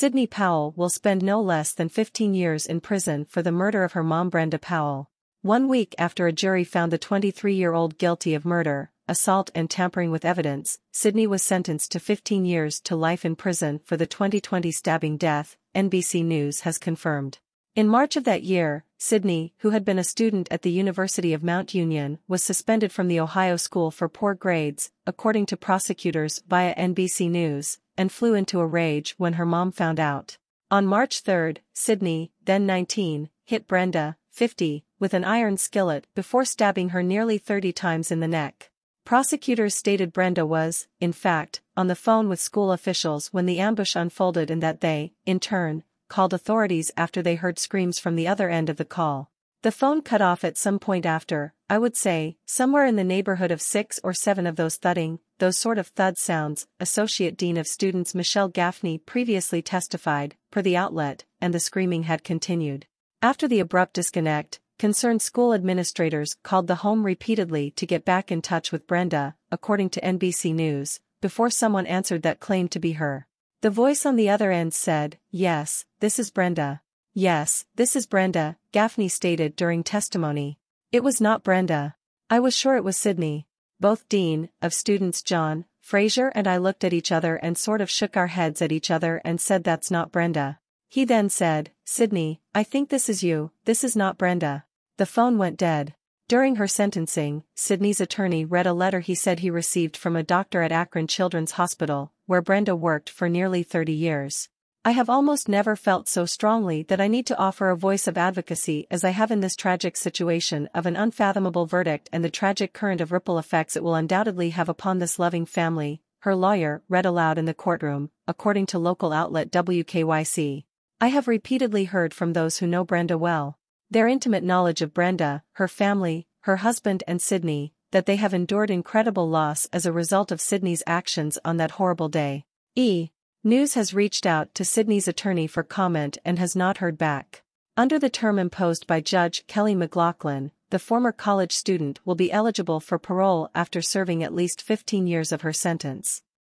Sydney Powell will spend no less than 15 years in prison for the murder of her mom Brenda Powell. 1 week after a jury found the 23-year-old guilty of murder, assault and tampering with evidence, Sydney was sentenced to 15 years to life in prison for the 2020 stabbing death, NBC News has confirmed. In March of that year, Sydney, who had been a student at the University of Mount Union, was suspended from the Ohio school for poor grades, according to prosecutors via NBC News, and flew into a rage when her mom found out. On March 3, Sydney, then 19, hit Brenda, 50, with an iron skillet before stabbing her nearly 30 times in the neck. Prosecutors stated Brenda was, in fact, on the phone with school officials when the ambush unfolded and that they, in turn, called authorities after they heard screams from the other end of the call. The phone cut off at some point after, I would say, somewhere in the neighborhood of 6 or 7 of those thudding, those sort of thud sounds, Associate Dean of Students Michelle Gaffney previously testified, per the outlet, and the screaming had continued. After the abrupt disconnect, concerned school administrators called the home repeatedly to get back in touch with Brenda, according to NBC News, before someone answered that claimed to be her. The voice on the other end said, "Yes, this is Brenda. Yes, this is Brenda," Gaffney stated during testimony. "It was not Brenda. I was sure it was Sydney." Both Dean of Students John Fraser and I looked at each other and sort of shook our heads at each other and said that's not Brenda. He then said, "Sydney, I think this is you, this is not Brenda." The phone went dead. During her sentencing, Sydney's attorney read a letter he said he received from a doctor at Akron Children's Hospital, where Brenda worked for nearly 30 years. "I have almost never felt so strongly that I need to offer a voice of advocacy as I have in this tragic situation of an unfathomable verdict and the tragic current of ripple effects it will undoubtedly have upon this loving family," her lawyer read aloud in the courtroom, according to local outlet WKYC. "I have repeatedly heard from those who know Brenda well. Their intimate knowledge of Brenda, her family, her husband and Sydney, that they have endured incredible loss as a result of Sydney's actions on that horrible day." News has reached out to Sydney's attorney for comment and has not heard back. Under the term imposed by Judge Kelly McLaughlin, the former college student will be eligible for parole after serving at least 15 years of her sentence.